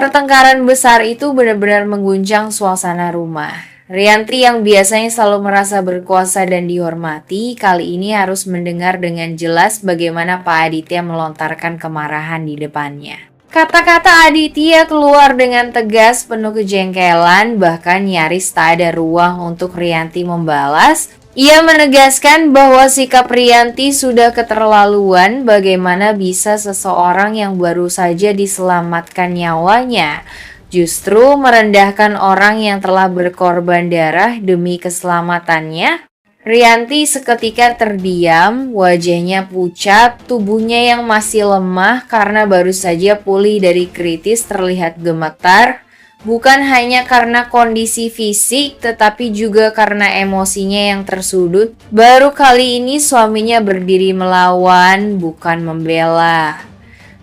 Pertengkaran besar itu benar-benar mengguncang suasana rumah. Rianti yang biasanya selalu merasa berkuasa dan dihormati, kali ini harus mendengar dengan jelas bagaimana Pak Aditya melontarkan kemarahan di depannya. Kata-kata Aditya keluar dengan tegas, penuh kejengkelan, bahkan nyaris tak ada ruang untuk Rianti membalas. Ia menegaskan bahwa sikap Rianti sudah keterlaluan. Bagaimana bisa seseorang yang baru saja diselamatkan nyawanya justru merendahkan orang yang telah berkorban darah demi keselamatannya? Rianti seketika terdiam, wajahnya pucat, tubuhnya yang masih lemah karena baru saja pulih dari kritis terlihat gemetar. Bukan hanya karena kondisi fisik, tetapi juga karena emosinya yang tersudut. Baru kali ini suaminya berdiri melawan, bukan membela.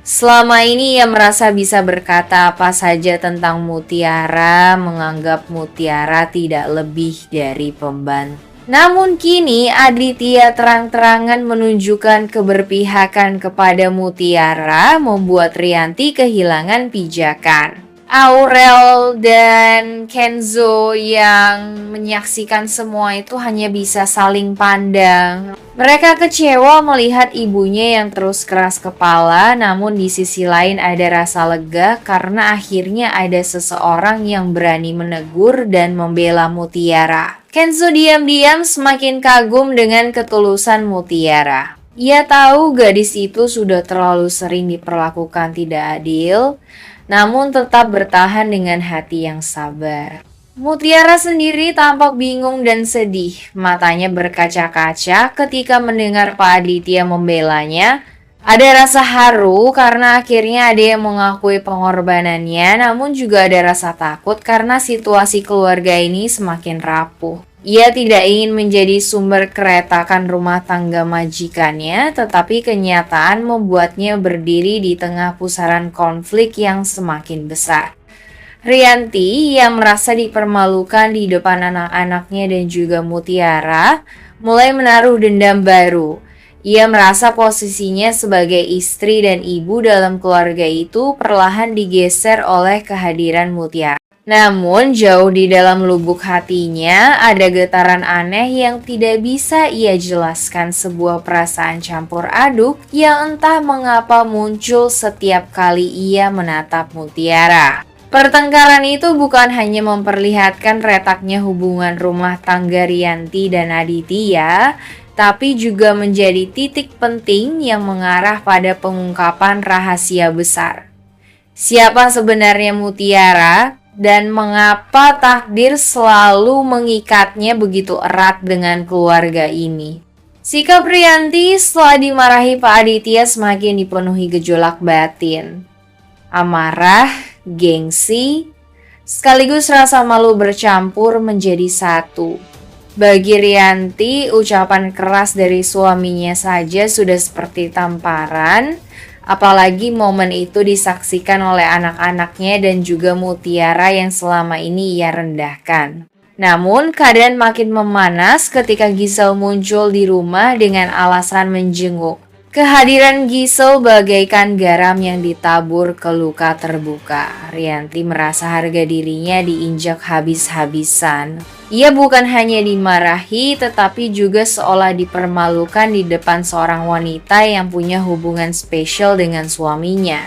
Selama ini ia merasa bisa berkata apa saja tentang Mutiara, menganggap Mutiara tidak lebih dari pembantu. Namun kini Aditya terang-terangan menunjukkan keberpihakan kepada Mutiara, membuat Rianti kehilangan pijakan. Aurel dan Kenzo yang menyaksikan semua itu hanya bisa saling pandang. Mereka kecewa melihat ibunya yang terus keras kepala, namun di sisi lain ada rasa lega karena akhirnya ada seseorang yang berani menegur dan membela Mutiara. Kenzo diam-diam semakin kagum dengan ketulusan Mutiara. Ia tahu gadis itu sudah terlalu sering diperlakukan tidak adil, namun tetap bertahan dengan hati yang sabar. Mutiara sendiri tampak bingung dan sedih, matanya berkaca-kaca ketika mendengar Pak Aditya membelanya. Ada rasa haru karena akhirnya ada yang mengakui pengorbanannya, namun juga ada rasa takut karena situasi keluarga ini semakin rapuh. Ia tidak ingin menjadi sumber keretakan rumah tangga majikannya, tetapi kenyataan membuatnya berdiri di tengah pusaran konflik yang semakin besar. Rianti yang merasa dipermalukan di depan anak-anaknya dan juga Mutiara mulai menaruh dendam baru. Ia merasa posisinya sebagai istri dan ibu dalam keluarga itu perlahan digeser oleh kehadiran Mutiara. Namun jauh di dalam lubuk hatinya ada getaran aneh yang tidak bisa ia jelaskan, sebuah perasaan campur aduk yang entah mengapa muncul setiap kali ia menatap Mutiara. Pertengkaran itu bukan hanya memperlihatkan retaknya hubungan rumah tangga Rianti dan Aditya, tapi juga menjadi titik penting yang mengarah pada pengungkapan rahasia besar. Siapa sebenarnya Mutiara? Dan mengapa takdir selalu mengikatnya begitu erat dengan keluarga ini? Sikap Rianti setelah dimarahi Pak Aditya semakin dipenuhi gejolak batin. Amarah, gengsi, sekaligus rasa malu bercampur menjadi satu. Bagi Rianti, ucapan keras dari suaminya saja sudah seperti tamparan. Apalagi momen itu disaksikan oleh anak-anaknya dan juga Mutiara yang selama ini ia rendahkan. Namun keadaan makin memanas ketika Gisel muncul di rumah dengan alasan menjenguk. Kehadiran Gisel bagaikan garam yang ditabur ke luka terbuka. Rianti merasa harga dirinya diinjak habis-habisan. Ia bukan hanya dimarahi, tetapi juga seolah dipermalukan di depan seorang wanita yang punya hubungan spesial dengan suaminya.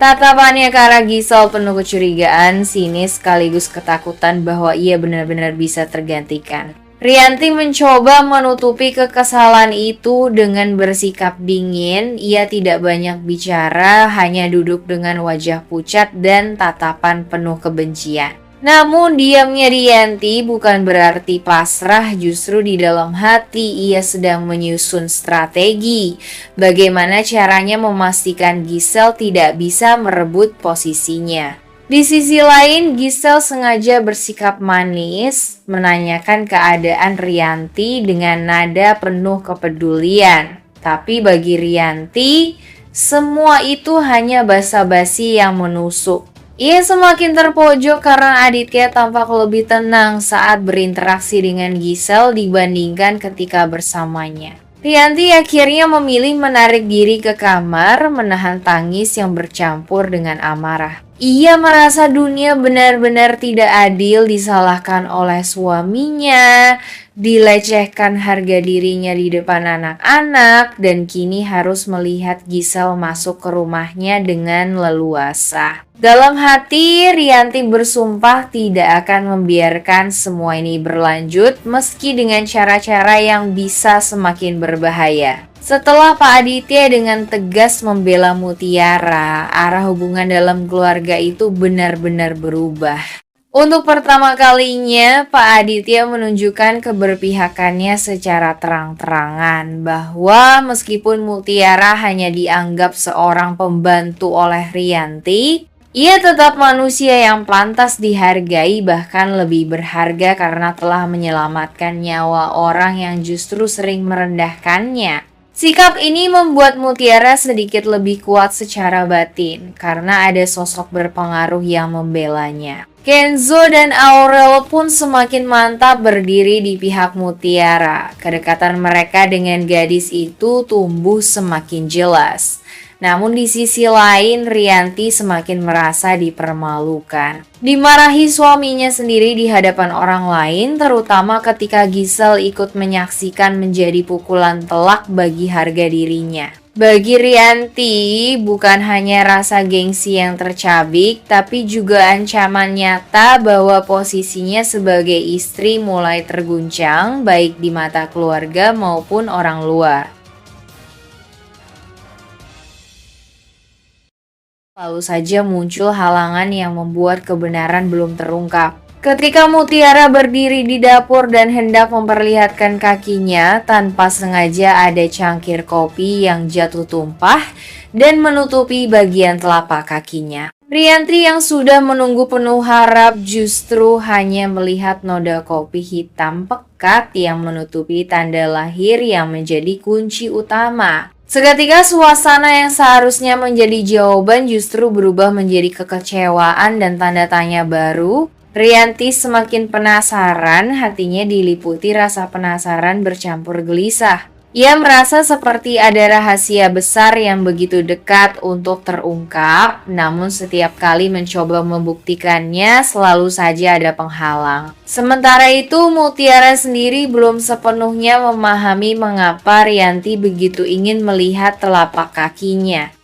Tatapannya ke arah Gisel penuh kecurigaan, sinis sekaligus ketakutan bahwa ia benar-benar bisa tergantikan. Rianti mencoba menutupi kekesalan itu dengan bersikap dingin. Ia tidak banyak bicara, hanya duduk dengan wajah pucat dan tatapan penuh kebencian. Namun diamnya Rianti bukan berarti pasrah, justru di dalam hati ia sedang menyusun strategi. Bagaimana caranya memastikan Gisel tidak bisa merebut posisinya. Di sisi lain, Gisel sengaja bersikap manis, menanyakan keadaan Rianti dengan nada penuh kepedulian. Tapi bagi Rianti, semua itu hanya basa-basi yang menusuk. Ia semakin terpojok karena Aditya tampak lebih tenang saat berinteraksi dengan Gisel dibandingkan ketika bersamanya. Rianti akhirnya memilih menarik diri ke kamar, menahan tangis yang bercampur dengan amarah. Ia merasa dunia benar-benar tidak adil, disalahkan oleh suaminya, dilecehkan harga dirinya di depan anak-anak, dan kini harus melihat Gisel masuk ke rumahnya dengan leluasa. Dalam hati, Rianti bersumpah tidak akan membiarkan semua ini berlanjut meski dengan cara-cara yang bisa semakin berbahaya. Setelah Pak Aditya dengan tegas membela Mutiara, arah hubungan dalam keluarga itu benar-benar berubah. Untuk pertama kalinya, Pak Aditya menunjukkan keberpihakannya secara terang-terangan bahwa meskipun Mutiara hanya dianggap seorang pembantu oleh Rianti, ia tetap manusia yang pantas dihargai, bahkan lebih berharga karena telah menyelamatkan nyawa orang yang justru sering merendahkannya. Sikap ini membuat Mutiara sedikit lebih kuat secara batin karena ada sosok berpengaruh yang membelanya. Kenzo dan Aurel pun semakin mantap berdiri di pihak Mutiara. Kedekatan mereka dengan gadis itu tumbuh semakin jelas. Namun di sisi lain, Rianti semakin merasa dipermalukan. Dimarahi suaminya sendiri di hadapan orang lain, terutama ketika Gisel ikut menyaksikan menjadi pukulan telak bagi harga dirinya. Bagi Rianti, bukan hanya rasa gengsi yang tercabik, tapi juga ancaman nyata bahwa posisinya sebagai istri mulai terguncang, baik di mata keluarga maupun orang luar. Lalu saja muncul halangan yang membuat kebenaran belum terungkap. Ketika Mutiara berdiri di dapur dan hendak memperlihatkan kakinya, tanpa sengaja ada cangkir kopi yang jatuh tumpah dan menutupi bagian telapak kakinya. Rianti yang sudah menunggu penuh harap justru hanya melihat noda kopi hitam pekat yang menutupi tanda lahir yang menjadi kunci utama. Seketika suasana yang seharusnya menjadi jawaban justru berubah menjadi kekecewaan dan tanda tanya baru. Rianti semakin penasaran, hatinya diliputi rasa penasaran bercampur gelisah. Ia merasa seperti ada rahasia besar yang begitu dekat untuk terungkap, namun setiap kali mencoba membuktikannya selalu saja ada penghalang. Sementara itu, Mutiara sendiri belum sepenuhnya memahami mengapa Rianti begitu ingin melihat telapak kakinya.